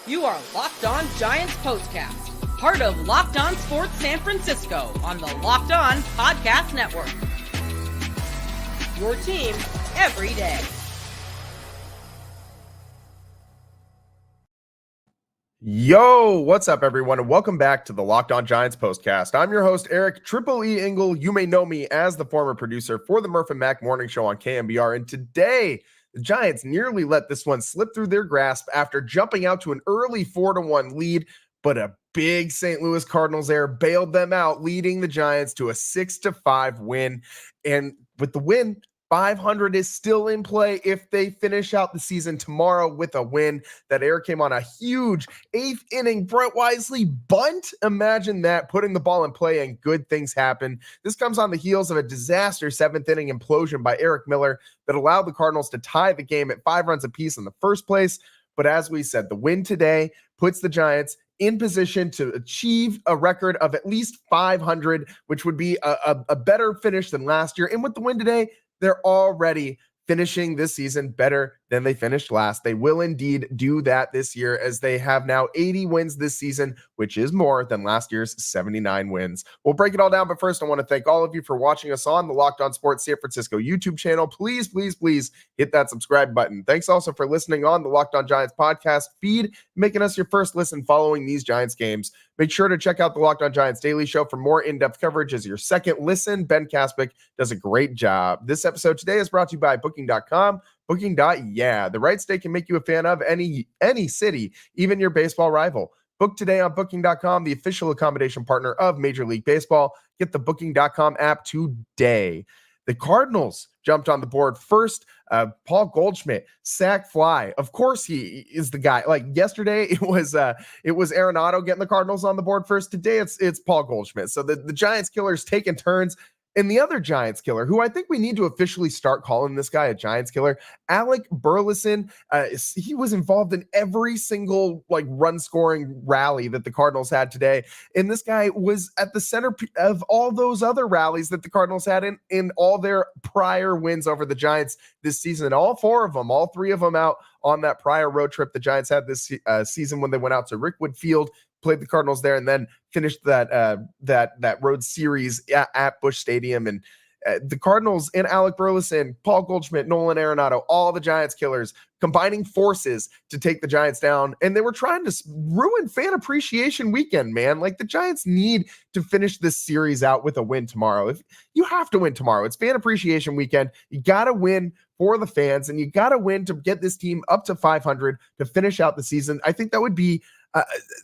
You are Locked On Giants Postcast, part of Locked On Sports San Francisco on the Locked On Podcast Network. Your team every day. Yo, what's up, everyone, and welcome back to the Locked On Giants Postcast. I'm your host, Erik Triple E Engel. You may know me as the former producer for the Murph and Mac Morning Show on KMBR, and today the Giants nearly let this one slip through their grasp after jumping out to an early 4-1 lead, but a big St. Louis Cardinals error bailed them out, leading the Giants to a 6-5 win. And with the win, 500 is still in play if they finish out the season tomorrow with a win. That error came on a huge 8th inning Brett Wisely bunt. Imagine that, putting the ball in play and good things happen. This comes on the heels of a disaster 7th inning implosion by Erik Miller that allowed the Cardinals to tie the game at 5 runs apiece in the first place. But as we said, the win today puts the Giants in position to achieve a record of at least 500, which would be a better finish than last year. And with the win today, they're already finishing this season better than they finished last. They will indeed do that this year, as they have now 80 wins this season, which is more than last year's 79 wins. We'll break it all down, but first I want to thank all of you for watching us on the Locked On Sports San Francisco YouTube channel. Please hit that subscribe button. Thanks also for listening on the Locked On Giants podcast feed, making us your first listen following these Giants games. Make sure to check out the Locked On Giants Daily Show for more in-depth coverage as your second listen. Ben Kaspick does a great job. This episode today is brought to you by Booking.com. Booking.yeah, the right state can make you a fan of any city, even your baseball rival. Book today on Booking.com, the official accommodation partner of Major League Baseball. Get the Booking.com app today. The Cardinals jumped on the board first. Paul Goldschmidt, sack fly. Of course, he is the guy. Like yesterday, it was Arenado getting the Cardinals on the board first. Today, it's Paul Goldschmidt. So the Giants killers taking turns. And the other Giants killer, who I think we need to officially start calling this guy a Giants killer, Alec Burleson, he was involved in every single run scoring rally that the Cardinals had today. And this guy was at the center of all those other rallies that the Cardinals had in all their prior wins over the Giants this season. All 3 of them out on that prior road trip the Giants had this season when they went out to Rickwood Field, played the Cardinals there, and then finished that road series at Busch Stadium. And the Cardinals and Alec Burleson, Paul Goldschmidt, Nolan Arenado, all the Giants killers combining forces to take the Giants down. And they were trying to ruin fan appreciation weekend, man. Like, the Giants need to finish this series out with a win tomorrow. If you have to win tomorrow, it's fan appreciation weekend. You got to win for the fans, and you got to win to get this team up to 500 to finish out the season. I think that would be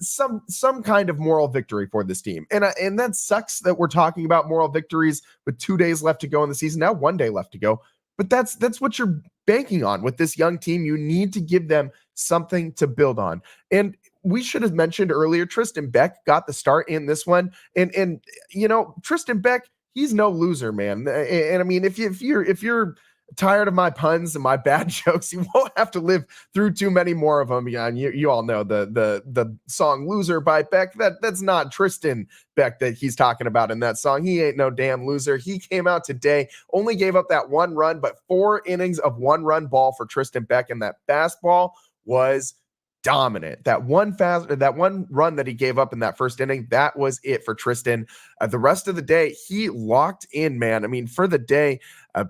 some kind of moral victory for this team. And that sucks that we're talking about moral victories with 2 days left to go in the season. Now 1 day left to go. But that's what you're banking on with this young team. You need to give them something to build on. And we should have mentioned earlier, Tristan Beck got the start in this one. And you know, Tristan Beck, he's no loser, man. And I mean, if you're tired of my puns and my bad jokes, you won't have to live through too many more of them. Yeah, and you all know the song "Loser" by Beck. That's not Tristan Beck that he's talking about in that song. He ain't no damn loser. He came out today, only gave up that 1 run, but 4 innings of 1-run ball for Tristan Beck, and that fastball was dominant. That one run that he gave up in that first inning, that was it for Tristan. The rest of the day, he locked in, man. I mean, for the day,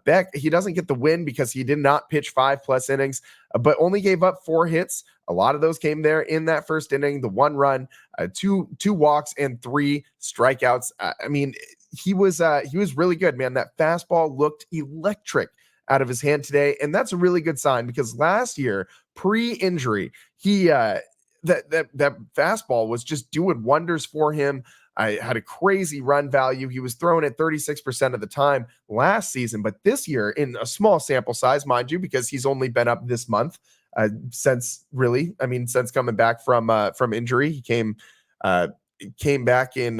Beck, he doesn't get the win because he did not pitch 5+ innings, but only gave up 4 hits. A lot of those came there in that first inning. The 1 run, 2 walks, and 3 strikeouts. I mean, he was really good, man. That fastball looked electric out of his hand today, and that's a really good sign, because last year, pre-injury, he that fastball was just doing wonders for him. I had a crazy run value. He was throwing it 36% of the time last season, but this year, in a small sample size, mind you, because he's only been up this month, since coming back from injury. He came back in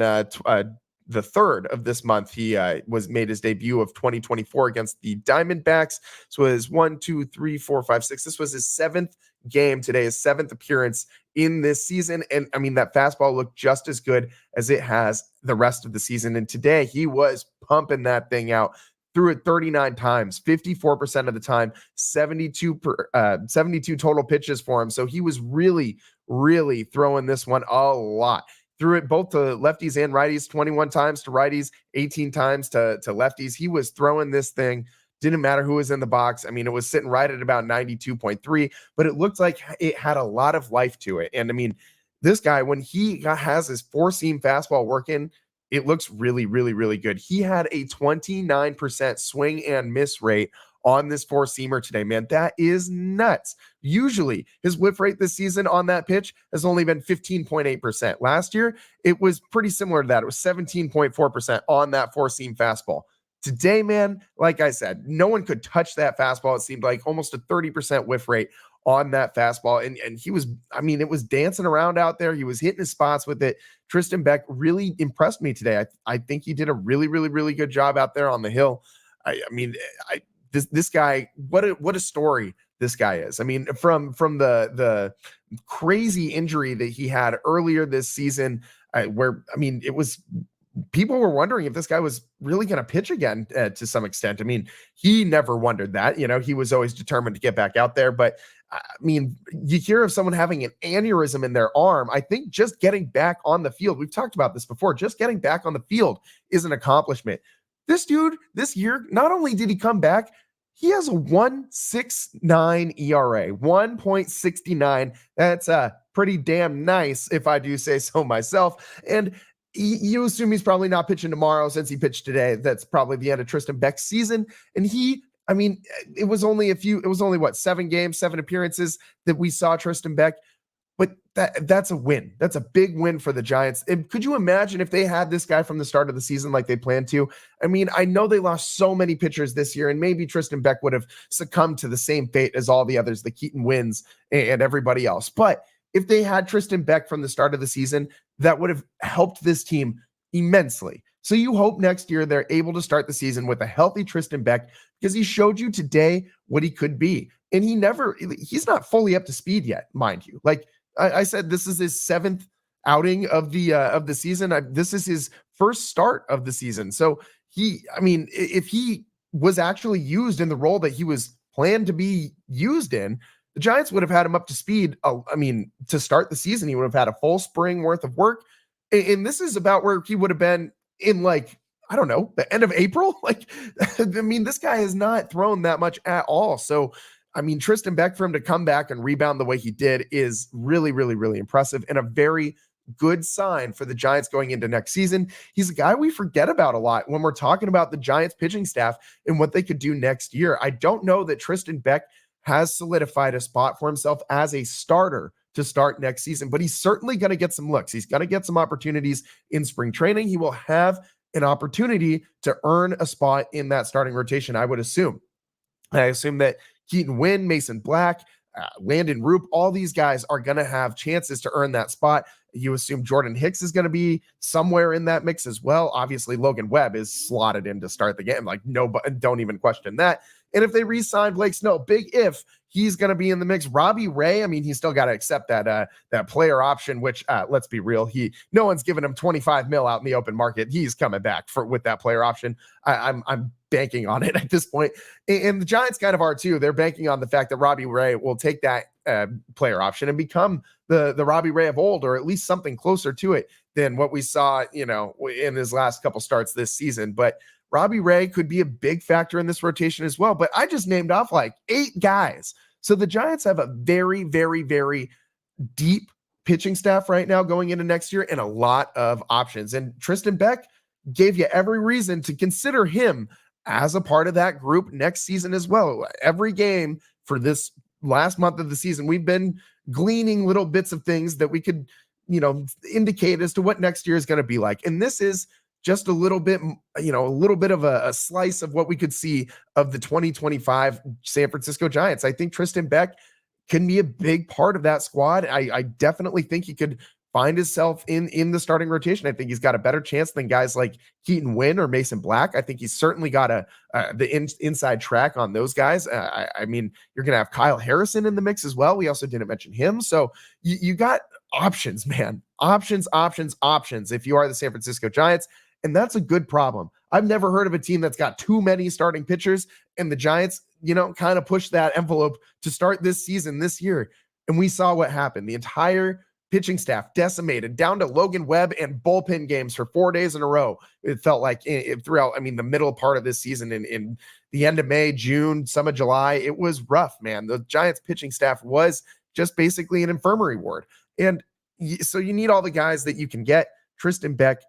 the 3rd of this month. He made his debut of 2024 against the Diamondbacks. So it was 1, 2, 3, 4, 5, 6. This was his 7th game today, his 7th appearance in this season. And I mean, that fastball looked just as good as it has the rest of the season. And today he was pumping that thing out. threw it 39 times, 54% of the time, 72 total pitches for him. So he was really, really throwing this one a lot. Threw it both to lefties and righties, 21 times to righties, 18 times to lefties. He was throwing this thing. Didn't matter who was in the box. I mean, it was sitting right at about 92.3, but it looked like it had a lot of life to it. And I mean, this guy, when he has his four-seam fastball working, it looks really, really, really good. He had a 29% swing and miss rate on this four-seamer today, man. That is nuts. Usually, his whiff rate this season on that pitch has only been 15.8%. Last year, it was pretty similar to that. It was 17.4% on that four-seam fastball. Today, man, like I said, no one could touch that fastball. It seemed like almost a 30% whiff rate on that fastball. And he was, I mean, it was dancing around out there. He was hitting his spots with it. Tristan Beck really impressed me today. I think he did a really, really, really good job out there on the hill. This guy, what a story this guy is. I mean, from the crazy injury that he had earlier this season, where, I mean, it was, people were wondering if this guy was really going to pitch again to some extent. I mean, he never wondered that, he was always determined to get back out there. But I mean, you hear of someone having an aneurysm in their arm. I think just getting back on the field, we've talked about this before, just getting back on the field is an accomplishment. This dude, this year, not only did he come back, he has a 1.69 ERA, 1.69. That's pretty damn nice, if I do say so myself. And you assume he's probably not pitching tomorrow since he pitched today. That's probably the end of Tristan Beck's season. And it was only 7 games, 7 appearances that we saw Tristan Beck. But that's a win. That's a big win for the Giants. And could you imagine if they had this guy from the start of the season like they planned to? I mean, I know they lost so many pitchers this year, and maybe Tristan Beck would have succumbed to the same fate as all the others, the Keaton Wins and everybody else. But if they had Tristan Beck from the start of the season, that would have helped this team immensely. So you hope next year they're able to start the season with a healthy Tristan Beck, because he showed you today what he could be. And he's not fully up to speed yet, mind you. Like I said, this is his 7th outing of the season. This is his first start of the season. So if he was actually used in the role that he was planned to be used in, the Giants would have had him up to speed. To start the season, he would have had a full spring worth of work. And this is about where he would have been in, like, I don't know, the end of April. Like, this guy has not thrown that much at all. So, Tristan Beck, for him to come back and rebound the way he did is really, really, really impressive and a very good sign for the Giants going into next season. He's a guy we forget about a lot when we're talking about the Giants pitching staff and what they could do next year. I don't know that Tristan Beck has solidified a spot for himself as a starter to start next season, but he's certainly going to get some looks. He's going to get some opportunities in spring training. He will have an opportunity to earn a spot in that starting rotation, I would assume. I assume that Keaton Winn, Mason Black, Landon Roop, all these guys are going to have chances to earn that spot. You assume Jordan Hicks is going to be somewhere in that mix as well. Obviously, Logan Webb is slotted in to start the game. Like, no, don't even question that. And if they re-sign Blake Snow, big if, he's going to be in the mix. Robbie Ray, he's still got to accept that player option, which let's be real, no one's giving him $25 million out in the open market. He's coming back with that player option. I'm banking on it at this point. And the Giants kind of are too. They're banking on the fact that Robbie Ray will take that player option and become the Robbie Ray of old, or at least something closer to it than what we saw, in his last couple starts this season. But Robbie Ray could be a big factor in this rotation as well. But I just named off like 8 guys. So the Giants have a very, very, very deep pitching staff right now going into next year and a lot of options. And Tristan Beck gave you every reason to consider him as a part of that group next season as well. Every game for this last month of the season, we've been gleaning little bits of things that we could, indicate as to what next year is going to be like. And this is just a little bit of a slice of what we could see of the 2025 San Francisco Giants. I think Tristan Beck can be a big part of that squad. I definitely think he could find himself in the starting rotation. I think he's got a better chance than guys like Keaton Winn or Mason Black. I think he's certainly got the inside track on those guys. You're going to have Kyle Harrison in the mix as well. We also didn't mention him. So you got options, man. Options if you are the San Francisco Giants. And that's a good problem. I've never heard of a team that's got too many starting pitchers, and the Giants, kind of pushed that envelope to start this season this year. And we saw what happened. The entire pitching staff decimated down to Logan Webb and bullpen games for 4 days in a row. It felt like throughout, the middle part of this season in the end of May, June, some of July, it was rough, man. The Giants pitching staff was just basically an infirmary ward. And so you need all the guys that you can get. Tristan Beck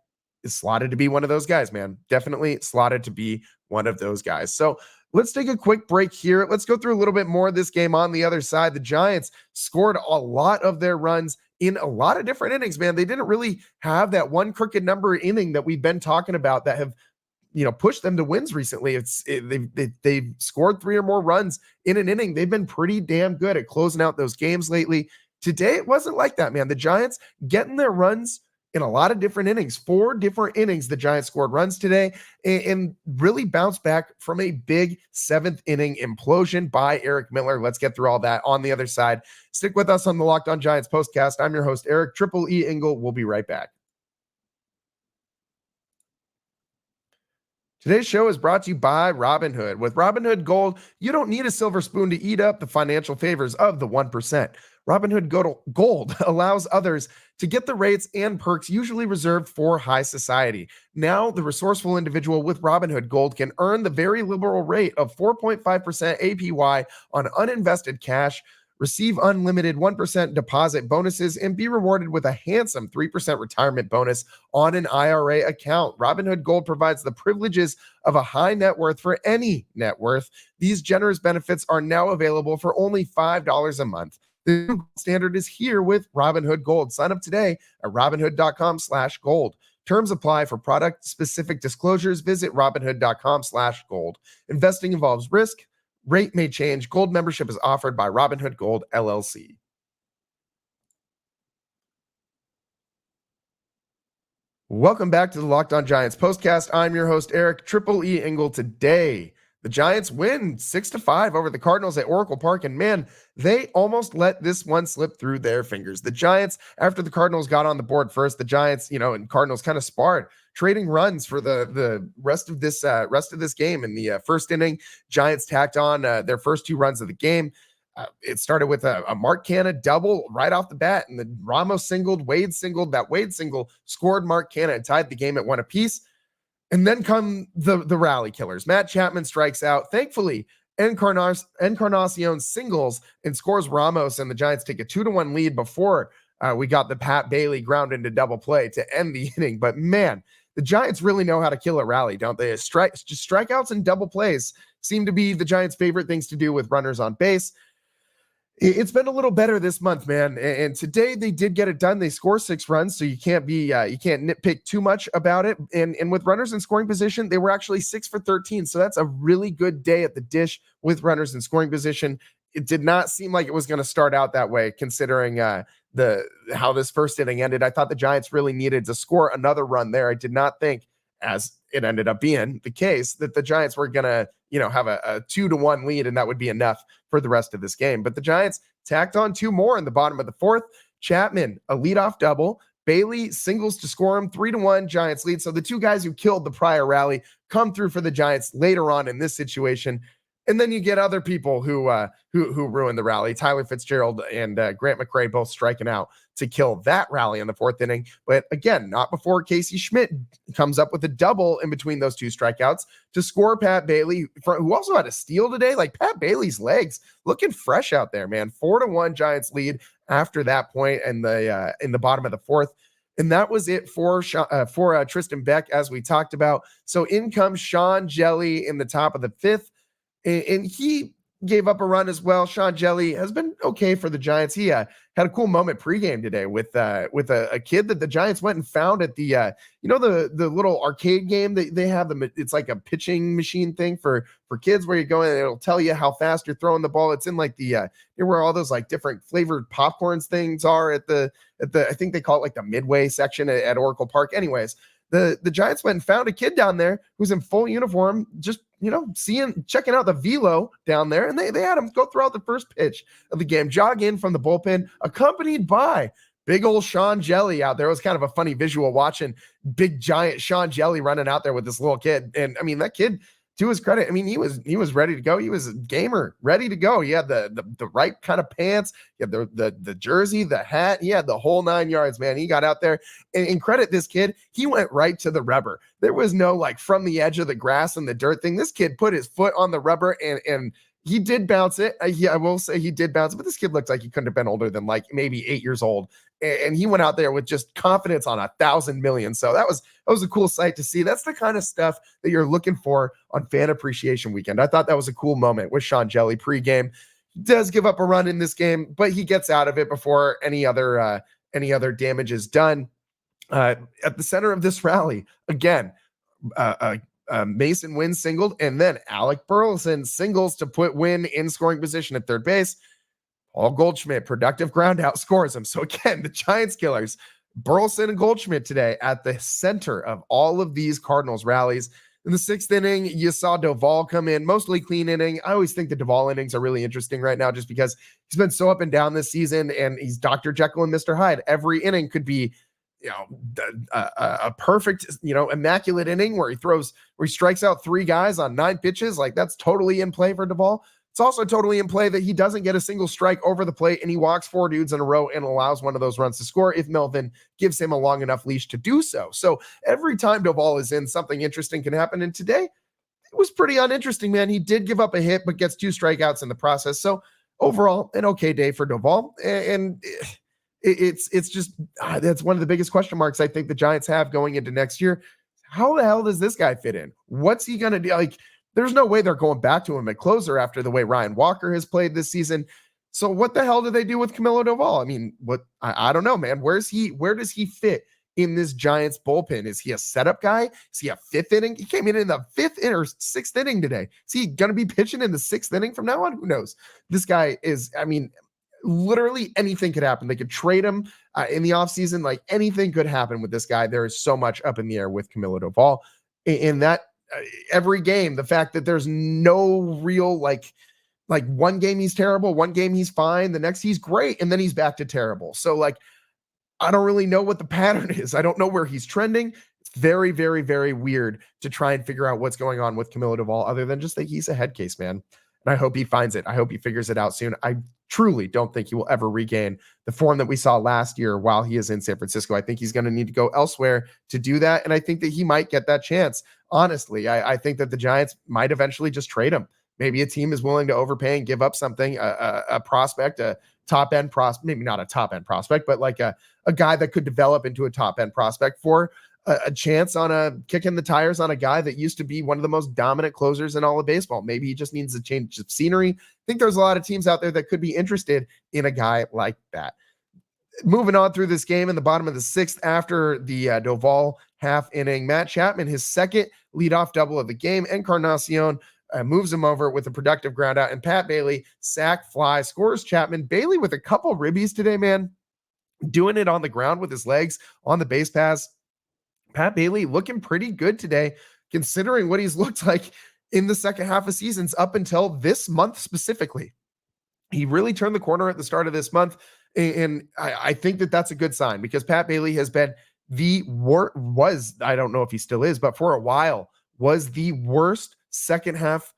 is slotted to be one of those guys, man. Definitely slotted to be one of those guys. So let's take a quick break here. Let's go through a little bit more of this game on the other side. The Giants scored a lot of their runs in a lot of different innings, man. They didn't really have that one crooked number inning that we've been talking about that have, pushed them to wins recently. They've scored 3 or more runs in an inning. They've been pretty damn good at closing out those games lately. Today, it wasn't like that, man. The Giants getting their runs in a lot of different innings. 4 different innings, the Giants scored runs today and really bounced back from a big 7th inning implosion by Erik Miller. Let's get through all that on the other side. Stick with us on the Locked On Giants postcast. I'm your host, Erik Triple E Engel. We'll be right back. Today's show is brought to you by Robinhood. With Robinhood Gold, you don't need a silver spoon to eat up the financial favors of the 1%. Robinhood Gold allows others to get the rates and perks usually reserved for high society. Now, the resourceful individual with Robinhood Gold can earn the very liberal rate of 4.5% APY on uninvested cash, receive unlimited 1% deposit bonuses, and be rewarded with a handsome 3% retirement bonus on an IRA account. Robinhood Gold provides the privileges of a high net worth for any net worth. These generous benefits are now available for only $5 a month. The new standard is here with Robinhood Gold. Sign up today at robinhood.com/gold. Terms apply for product-specific disclosures. Visit robinhood.com/gold. Investing involves risk. Rate may change. Gold membership is offered by Robinhood Gold, LLC. Welcome back to the Locked On Giants postcast. I'm your host, Erik Triple E Engel. Today, the Giants win 6-5 over the Cardinals at Oracle Park, and man, they almost let this one slip through their fingers. The Giants, after the Cardinals got on the board first, the Giants, and Cardinals kind of sparred, trading runs for the rest of this game. In the first inning, Giants tacked on their first 2 runs of the game. It started with a Mark Canha double right off the bat, and the Ramos singled, Wade singled. That Wade single scored Mark Canha and tied the game at 1 apiece. And then come the rally killers. Matt Chapman strikes out. Thankfully, Encarnacion singles and scores Ramos, and the Giants take a 2-1 lead before we got the Pat Bailey ground into double play to end the inning. But man, the Giants really know how to kill a rally, don't they? Strikeouts and double plays seem to be the Giants' favorite things to do with runners on base. It's been a little better this month, man. And today they did get it done. They score 6 runs, so you can't nitpick too much about it. And with runners in scoring position, they were actually 6 for 13. So that's a really good day at the dish with runners in scoring position. It did not seem like it was going to start out that way, considering how this first inning ended. I thought the Giants really needed to score another run there. I did not think, as it ended up being the case, that the Giants were going to, have a 2-1 lead, and that would be enough for the rest of this game. But the Giants tacked on 2 more in the bottom of the 4th. Chapman, a leadoff double. Bailey singles to score him. 3-1 Giants lead. So the 2 guys who killed the prior rally come through for the Giants later on in this situation. And then you get other people who ruined the rally. Tyler Fitzgerald and Grant McCray both striking out to kill that rally in the 4th inning. But again, not before Casey Schmidt comes up with a double in between those 2 strikeouts to score Pat Bailey, who also had a steal today. Like, Pat Bailey's legs looking fresh out there, man. 4-1 Giants lead after that point in the bottom of the 4th. And that was it for Tristan Beck, as we talked about. So in comes Sean Jelly in the top of the 5th. And he gave up a run as well. Sean Jelly has been okay for the Giants. He had a cool moment pregame today with a kid that the Giants went and found at the the little arcade game that they have. It's like a pitching machine thing for kids where you go in and it'll tell you how fast you're throwing the ball. It's in like the where all those like different flavored popcorns things are at the I think they call it like the midway section at Oracle Park. Anyways, the Giants went and found a kid down there who's in full uniform, just checking out the velo down there, and they had him go throw out the first pitch of the game, jog in from the bullpen, accompanied by big old Sean Jelly out there. It was kind of a funny visual watching big giant Sean Jelly running out there with this little kid. And I mean, that kid, to his credit, I mean, he was ready to go. He was a gamer, ready to go. He had the right kind of pants. He had the jersey, the hat. He had the whole 9 yards, man. He got out there and credit this kid. He went right to the rubber. There was no like from the edge of the grass and the dirt thing. This kid put his foot on the rubber and he did bounce it. I will say he did bounce it, but this kid looked like he couldn't have been older than like maybe 8 years old. And he went out there with just confidence on 1,000 million. So that was a cool sight to see. That's the kind of stuff that you're looking for on Fan Appreciation Weekend. I thought that was a cool moment with Sean Jelly pregame. He does give up a run in this game, but he gets out of it before any other damage is done. At the center of this rally, again, Mason Wynn singled, and then Alec Burleson singles to put Wynn in scoring position at third base. Paul Goldschmidt, productive ground out, scores him. So again, the Giants killers, Burleson and Goldschmidt today at the center of all of these Cardinals rallies. In the 6th inning, you saw Doval come in, mostly clean inning. I always think the Doval innings are really interesting right now just because he's been so up and down this season, and he's Dr. Jekyll and Mr. Hyde. Every inning could be a perfect, immaculate inning where he strikes out 3 guys on 9 pitches. Like, that's totally in play for Doval. It's also totally in play that he doesn't get a single strike over the plate and he walks 4 dudes in a row and allows one of those runs to score if Melvin gives him a long enough leash to do so. So every time Doval is in, something interesting can happen. And today it was pretty uninteresting, man. He did give up a hit, but gets 2 strikeouts in the process. So overall, an okay day for Doval. And it's just, that's one of the biggest question marks I think the Giants have going into next year. How the hell does this guy fit in? What's he going to do? Like, there's no way they're going back to him at closer after the way Ryan Walker has played this season. So what the hell do they do with Camilo Doval? I mean, I don't know, man. Where does he fit in this Giants bullpen? Is he a setup guy? Is he a 5th inning? He came in the 5th inning or 6th inning today. Is he going to be pitching in the 6th inning from now on? Who knows? This guy is, I mean, literally anything could happen. They could trade him in the offseason. Like, anything could happen with this guy. There is so much up in the air with Camilo Doval. In that, every game, the fact that there's no real like one game he's terrible, one game he's fine, the next he's great, and then he's back to terrible. So like, I don't really know what the pattern is. I don't know where he's trending. It's very, very, very weird to try and figure out what's going on with Camilo Doval, other than just that he's a head case, man. And I hope he finds it. I hope he figures it out soon. I truly don't think he will ever regain the form that we saw last year while he is in San Francisco. I think he's going to need to go elsewhere to do that. And I think that he might get that chance. Honestly, I think that the Giants might eventually just trade him. Maybe a team is willing to overpay and give up something, a prospect, a top-end prospect, maybe not a top-end prospect, but like a guy that could develop into a top-end prospect for a chance on a kicking the tires on a guy that used to be one of the most dominant closers in all of baseball. Maybe he just needs a change of scenery. I think there's a lot of teams out there that could be interested in a guy like that. Moving on through this game in the bottom of the 6th, after the Doval half inning, Matt Chapman, his 2nd leadoff double of the game, Encarnacion moves him over with a productive ground out, and Pat Bailey, sac fly, scores Chapman. Bailey with a couple ribbies today, man, doing it on the ground with his legs on the base pass. Pat Bailey looking pretty good today, considering what he's looked like in the second half of seasons up until this month specifically. He really turned the corner at the start of this month, and I think that that's a good sign, because Pat Bailey has been I don't know if he still is, but for a while was the worst second half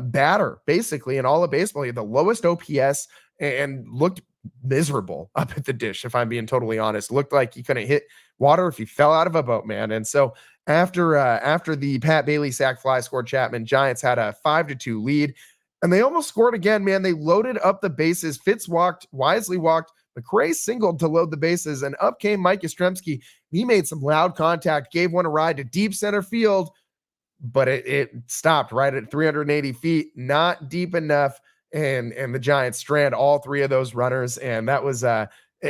batter basically in all of baseball. He had the lowest OPS and looked miserable up at the dish, if I'm being totally honest. Looked like he couldn't hit water if he fell out of a boat, man. And so after the Pat Bailey sac fly scored Chapman, Giants had a 5-2 lead, and they almost scored again, man. They loaded up the bases. Fitz walked, Wisely walked, McRae singled to load the bases, and up came Mike Yastrzemski. He made some loud contact, gave one a ride to deep center field, but it stopped right at 380 feet, not deep enough. And the Giants strand all 3 of those runners. And that was,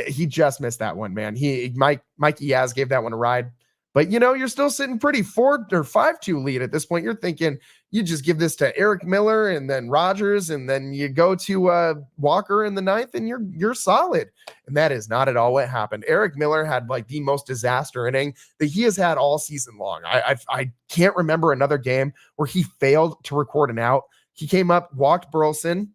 he just missed that one, man. Mikey Yaz gave that one a ride, but you're still sitting pretty 4 or 5-2 lead at this point. You're thinking you just give this to Erik Miller and then Rogers, and then you go to Walker in the 9th, and you're solid. And that is not at all what happened. Erik Miller had like the most disaster inning that he has had all season long. I can't remember another game where he failed to record an out. He came up, walked Burleson,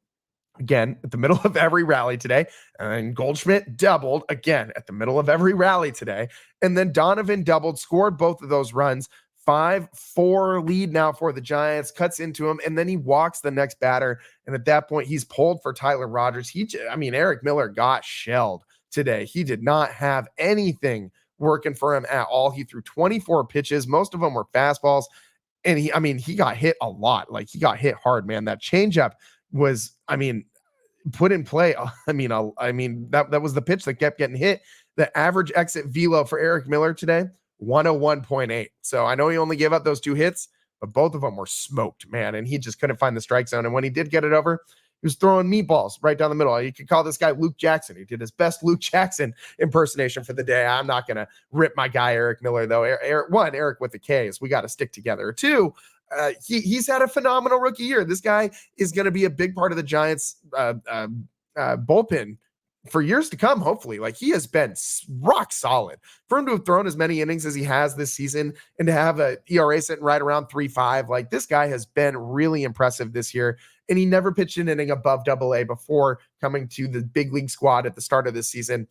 again at the middle of every rally today. And Goldschmidt doubled again at the middle of every rally today. And then Donovan doubled, scored both of those runs. 5-4 lead now for the Giants, cuts into him, and then he walks the next batter. And at that point, he's pulled for Tyler Rogers. Erik Miller got shelled today. He did not have anything working for him at all. He threw 24 pitches. Most of them were fastballs. And he got hit a lot. Like, he got hit hard, man. That changeup was, put in play. That was the pitch that kept getting hit. The average exit velo for Erik Miller today, 101.8. So I know he only gave up those 2 hits, but both of them were smoked, man. And he just couldn't find the strike zone. And when he did get it over, he was throwing meatballs right down the middle. You could call this guy Luke Jackson. He did his best Luke Jackson impersonation for the day. I'm not going to rip my guy Erik Miller, though. Eric with the K's. We got to stick together. 2, he's had a phenomenal rookie year. This guy is going to be a big part of the Giants bullpen for years to come, hopefully. Like, he has been rock solid. For him to have thrown as many innings as he has this season and to have a ERA sitting right around 3.5, like, this guy has been really impressive this year. And he never pitched an inning above AA before coming to the big league squad at the start of this season.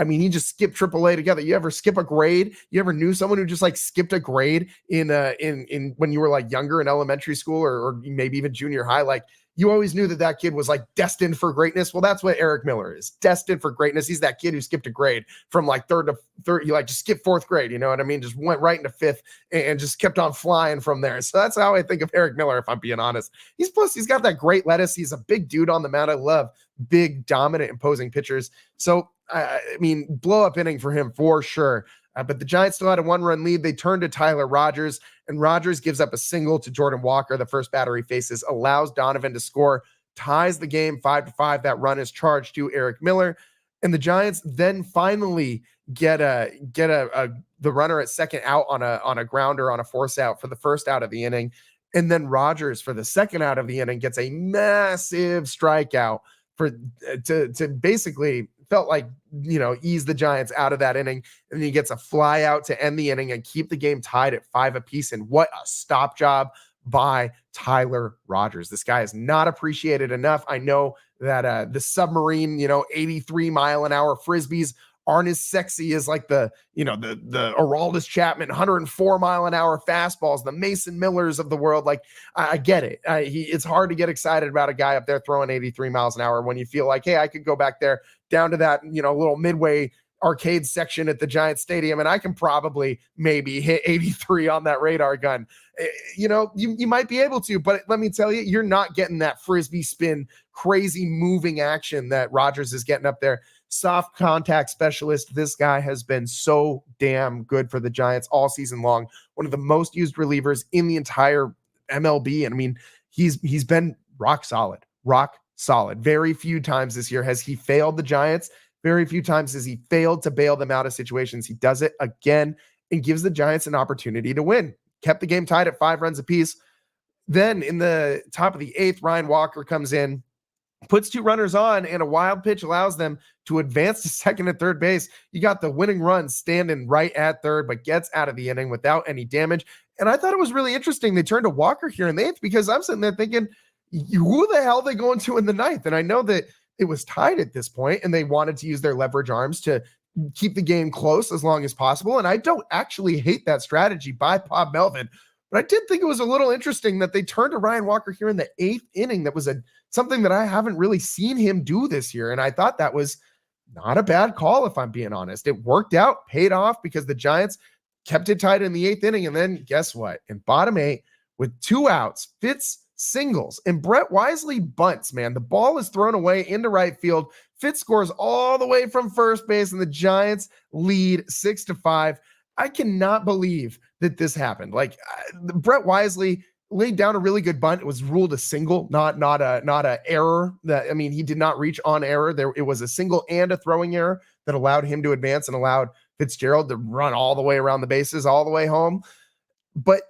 He just skipped AAA together. You ever skip a grade? You ever knew someone who just like skipped a grade in when you were like younger in elementary school or maybe even junior high? Like, you always knew that kid was like destined for greatness. Well, that's what Erik Miller is, destined for greatness. He's that kid who skipped a grade from like 3rd to 3rd. He like just skipped 4th grade. You know what I mean? Just went right into 5th and just kept on flying from there. So that's how I think of Erik Miller, if I'm being honest. He's got that great lettuce. He's a big dude on the mound. I love big, dominant, imposing pitchers. So, blow up inning for him for sure. But the Giants still had a 1-run lead. They turned to Tyler Rogers, and Rogers gives up a single to Jordan Walker. The first batter he faces allows Donovan to score, ties the game 5-5. That run is charged to Erik Miller, and the Giants then finally get the runner at second out on a grounder on a force out for the first out of the inning, and then Rogers for the second out of the inning gets a massive strikeout to basically felt like, ease the Giants out of that inning. And then he gets a fly out to end the inning and keep the game tied at 5 apiece. And what a stop job by Tyler Rogers. This guy is not appreciated enough. I know that the submarine, 83 mile an hour Frisbees aren't as sexy as like the Aroldis Chapman 104 mile an hour fastballs, the Mason Millers of the world. Like, I get it. It's hard to get excited about a guy up there throwing 83 miles an hour when you feel like, hey, I could go back there down to that, little midway arcade section at the Giants Stadium, and I can probably maybe hit 83 on that radar gun. You might be able to, but let me tell you, you're not getting that Frisbee spin, crazy moving action that Rogers is getting up there. Soft contact specialist. This guy has been so damn good for the Giants all season long. One of the most used relievers in the entire MLB. And he's been rock solid. Very few times this year has he failed the Giants. Very few times has he failed to bail them out of situations. He does it again and gives the Giants an opportunity to win. Kept the game tied at 5 runs apiece. Then in the top of the 8th, Ryan Walker comes in, puts 2 runners on, and a wild pitch allows them to advance to second and third base. You got the winning run standing right at third, but gets out of the inning without any damage. And I thought it was really interesting. They turned to Walker here in the 8th because I'm sitting there thinking, who the hell are they going to in the 9th? And I know that it was tied at this point, and they wanted to use their leverage arms to keep the game close as long as possible. And I don't actually hate that strategy by Bob Melvin, but I did think it was a little interesting that they turned to Ryan Walker here in the 8th inning. That was something that I haven't really seen him do this year. And I thought that was not a bad call, if I'm being honest. It worked out, paid off, because the Giants kept it tight in the 8th inning. And then guess what? In bottom 8, with 2 outs, Fitz singles and Brett Wisely bunts, man. The ball is thrown away into right field. Fitz scores all the way from first base, and the Giants lead 6-5. I cannot believe that this happened. Like, Brett Wisely laid down a really good bunt. It was ruled a single, not a error. He did not reach on error. It was a single and a throwing error that allowed him to advance and allowed Fitzgerald to run all the way around the bases, all the way home. But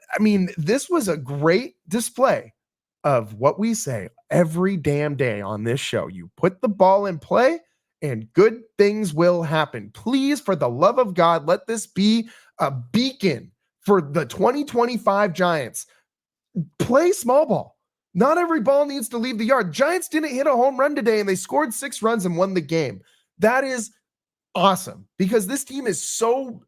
this was a great display of what we say every damn day on this show. You put the ball in play and good things will happen. Please, for the love of God, let this be a beacon for the 2025 Giants. Play small ball. Not every ball needs to leave the yard. Giants didn't hit a home run today, and they scored 6 runs and won the game. That is awesome, because this team is so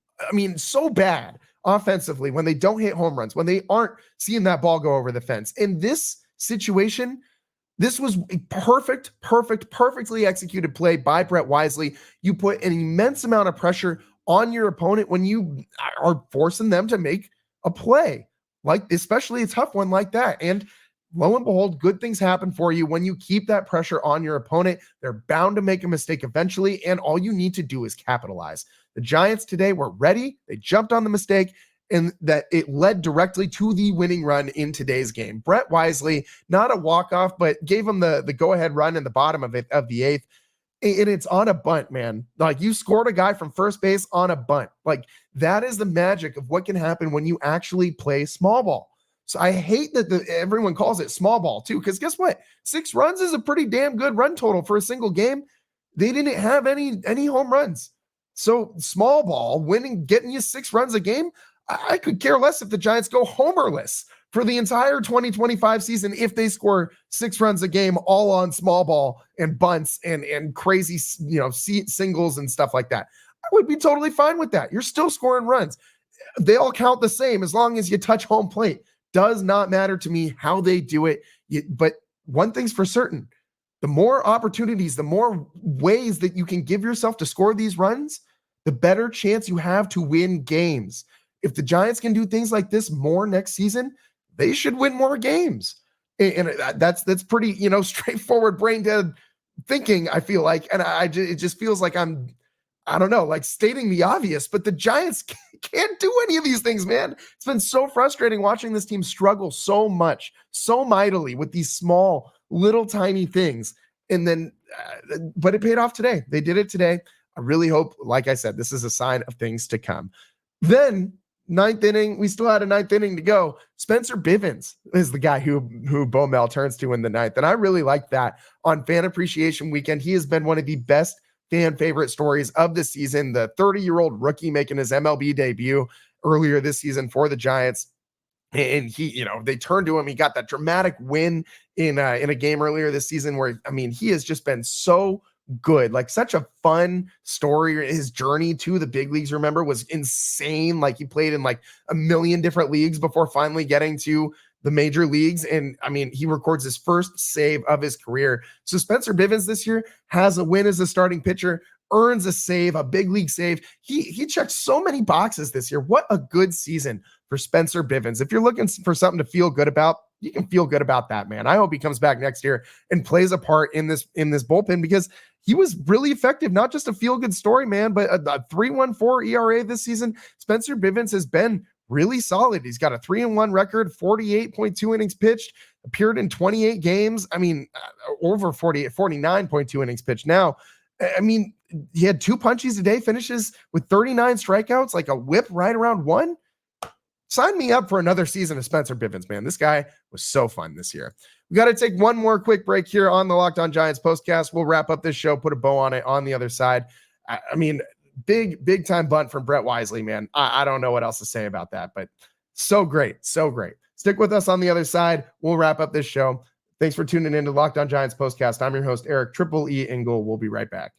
bad offensively when they don't hit home runs, when they aren't seeing that ball go over the fence. In this situation, this was a perfectly executed play by Brett Wisely. You put an immense amount of pressure on your opponent when you are forcing them to make a play, like especially a tough one like that. And lo and behold, good things happen for you when you keep that pressure on your opponent. They're bound to make a mistake eventually, and all you need to do is capitalize. The Giants today were ready. They jumped on the mistake, and that it led directly to the winning run in today's game. Brett Wisely, not a walk-off, but gave him the go-ahead run in the bottom of the 8th. And it's on a bunt, man. Like, you scored a guy from first base on a bunt. Like, that is the magic of what can happen when you actually play small ball. So I hate that everyone calls it small ball too, because guess what? 6 runs is a pretty damn good run total for a single game. They didn't have any home runs. So small ball, getting you 6 runs a game, I could care less if the Giants go homerless for the entire 2025 season if they score 6 runs a game all on small ball and bunts and crazy, singles and stuff like that. I would be totally fine with that. You're still scoring runs. They all count the same as long as you touch home plate. Does not matter to me how they do it. But one thing's for certain, the more opportunities, the more ways that you can give yourself to score these runs, the better chance you have to win games. If the Giants can do things like this more next season, they should win more games. And that's pretty, straightforward brain dead thinking, I feel like. And it just feels like I don't know, like stating the obvious, but the Giants can't do any of these things, man. It's been so frustrating watching this team struggle so much, so mightily with these small, little tiny things. And then, but it paid off today. They did it today. I really hope, like I said, this is a sign of things to come. Then 9th inning, we still had a 9th inning to go. Spencer Bivens is the guy who Bo Mel turns to in the 9th. And I really like that on Fan Appreciation Weekend. He has been one of the best fan favorite stories of the season. The 30-year-old rookie making his MLB debut earlier this season for the Giants. And he, they turned to him. He got that dramatic win in a game earlier this season where, he has just been so good. Like, such a fun story. His journey to the big leagues, remember, was insane. Like, he played in like a million different leagues before finally getting to the major leagues. And he records his first save of his career. So Spencer Bivens this year has a win as a starting pitcher, earns a save, a big league save. He checked so many boxes this year. What a good season for Spencer Bivens. If you're looking for something to feel good about, you can feel good about that, man. I hope he comes back next year and plays a part in this bullpen, because he was really effective. Not just a feel-good story, man, but a 3.14 ERA this season. Spencer Bivens has been really solid. He's had a 3-1 record, 48.2 innings pitched, appeared in 28 games. Over 49.2 innings pitched now. He had 2 punchies a day, finishes with 39 strikeouts, like a whip right around 1. Sign me up for another season of Spencer Bivens, man. This guy was so fun this year. We got to take one more quick break here on the Locked On Giants postcast. We'll wrap up this show, put a bow on it on the other side. Big time bunt from Brett Wisely, man. I don't know what else to say about that, but so great. So great. Stick with us on the other side. We'll wrap up this show. Thanks for tuning in to Locked On Giants postcast. I'm your host, Erik Ingle. We'll be right back.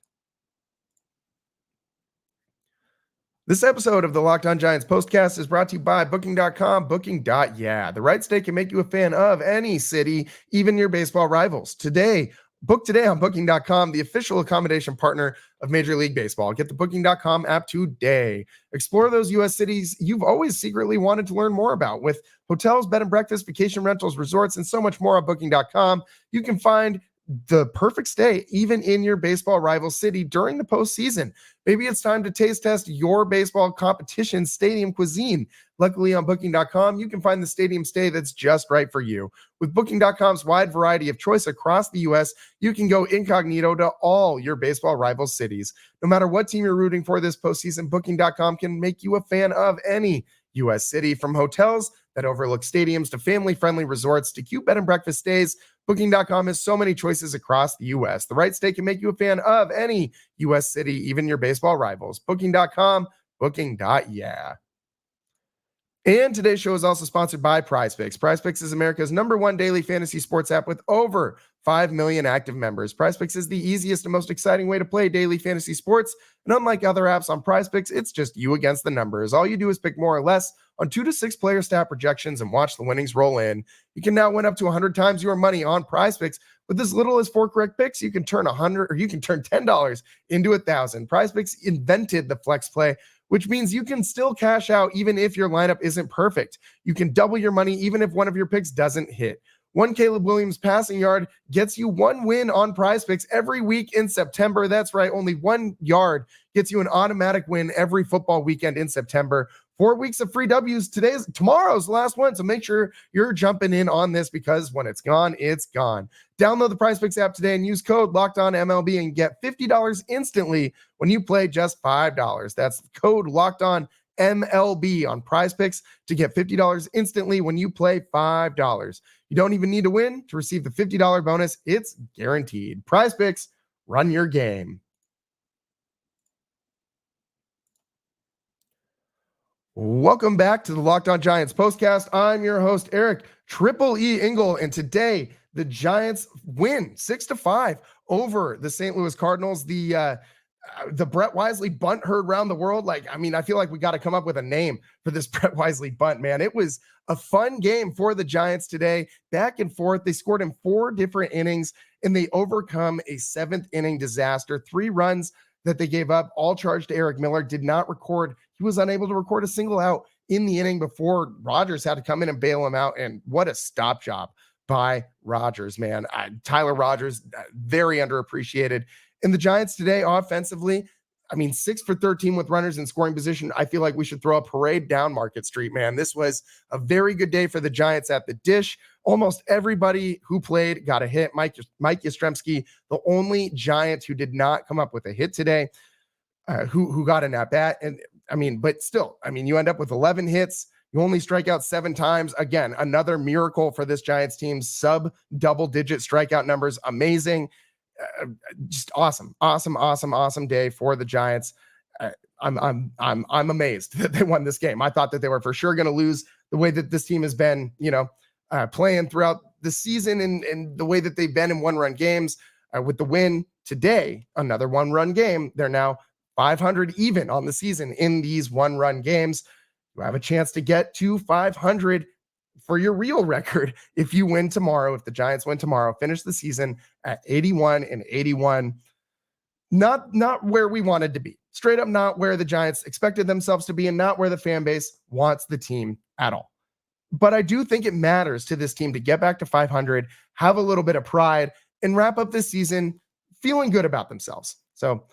This episode of the Locked On Giants postcast is brought to you by Booking.com. Booking.yeah. The right stay can make you a fan of any city, even your baseball rivals. Book today on Booking.com, the official accommodation partner of Major League Baseball. Get the Booking.com app today. Explore those U.S. cities you've always secretly wanted to learn more about, with hotels, bed and breakfast, vacation rentals, resorts, and so much more on Booking.com. You can find the perfect stay even in your baseball rival city during the postseason. Maybe it's time to taste test your baseball competition's stadium cuisine. Luckily on Booking.com, you can find the stadium stay that's just right for you. With Booking.com's wide variety of choice across the U.S., you can go incognito to all your baseball rival cities. No matter what team you're rooting for this postseason, Booking.com can make you a fan of any U.S. city. From hotels that overlook stadiums to family-friendly resorts to cute bed and breakfast stays, Booking.com has so many choices across the U.S. The right stay can make you a fan of any U.S. city, even your baseball rivals. Booking.com, Booking.yeah. And today's show is also sponsored by PrizePicks. PrizePicks is America's #1 daily fantasy sports app with over 5 million active members. PrizePicks is the easiest and most exciting way to play daily fantasy sports. And unlike other apps on PrizePicks, it's just you against the numbers. All you do is pick more or less on 2 to 6 player stat projections and watch the winnings roll in. You can now win up to 100 times your money on PrizePicks. With as little as 4 correct picks, you can turn $10 into $1,000. PrizePicks invented the flex play, which means you can still cash out even if your lineup isn't perfect. You can double your money even if one of your picks doesn't hit. One Caleb Williams passing yard gets you 1 win on PrizePicks every week in September. That's right, only 1 yard gets you an automatic win every football weekend in September. 4 weeks of free W's. Tomorrow's the last one, so make sure you're jumping in on this because when it's gone, it's gone. Download the PrizePicks app today and use code LOCKEDONMLB and get $50 instantly when you play just $5. That's code LOCKEDONMLB on PrizePicks to get $50 instantly when you play $5. You don't even need to win to receive the $50 bonus. It's guaranteed. PrizePicks, run your game. Welcome back to the Locked On Giants postcast. I'm your host, Erik Triple E Engel, and today the Giants win 6-5 over the St. Louis Cardinals. The Brett Wisely bunt heard around the world. I feel like we got to come up with a name for this Brett Wisely bunt, man. It was a fun game for the Giants today. Back and forth. They scored in 4 different innings, and they overcome a 7th inning disaster. 3 runs that they gave up, all charged to Erik Miller. Did not record. He was unable to record a single out in the inning before Rodgers had to come in and bail him out. And what a stop job by Rodgers, man. Tyler Rodgers, very underappreciated. And the Giants today offensively, 6 for 13 with runners in scoring position. I feel like we should throw a parade down Market Street, man. This was a very good day for the Giants at the dish. Almost everybody who played got a hit. Mike Yastrzemski, the only Giant who did not come up with a hit today, who got an at-bat. And but still, you end up with 11 hits. You only strike out 7 times. Again, another miracle for this Giants team. Sub double-digit strikeout numbers. Amazing. Just awesome day for the Giants. I'm amazed that they won this game. I thought that they were for sure going to lose the way that this team has been, playing throughout the season and the way that they've been in 1-run games. With the win today, another 1-run game. They're now 500 even on the season in these 1-run games. You have a chance to get to 500 for your real record if you win tomorrow. If the Giants win tomorrow, finish the season at 81-81. Not where we wanted to be. Straight up not where the Giants expected themselves to be and not where the fan base wants the team at all. But I do think it matters to this team to get back to 500, have a little bit of pride, and wrap up this season feeling good about themselves. So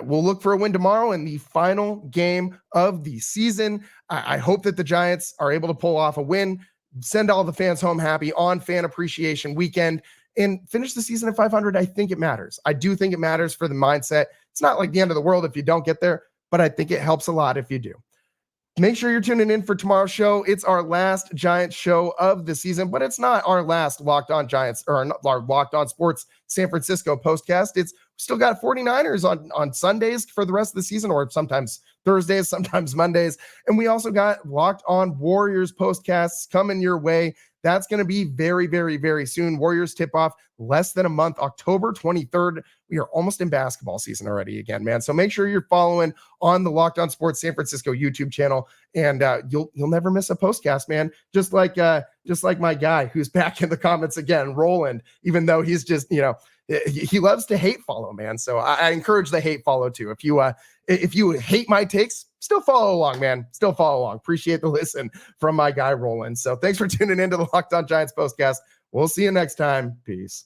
we'll look for a win tomorrow in the final game of the season. I hope that the Giants are able to pull off a win, send all the fans home happy on Fan Appreciation Weekend, and finish the season at 500. I think it matters. I do think it matters for the mindset. It's not like the end of the world if you don't get there, but I think it helps a lot if you do. Make sure you're tuning in for tomorrow's show. It's our last Giants show of the season, but it's not our last Locked On Giants or our Locked On Sports San Francisco postcast. We still got 49ers on Sundays for the rest of the season, or sometimes Thursdays, sometimes Mondays. And we also got Locked On Warriors postcasts coming your way. That's going to be very, very, very soon. Warriors tip off less than a month, October 23rd. We are almost in basketball season already again, man. So make sure you're following on the Locked On Sports San Francisco YouTube channel, and you'll never miss a postcast, man. Just like my guy who's back in the comments again, Roland, even though he's just, he loves to hate follow, man. So I encourage the hate follow too. If you hate my takes, still follow along, man. Still follow along. Appreciate the listen from my guy, Roland. So thanks for tuning into the Locked On Giants postcast. We'll see you next time. Peace.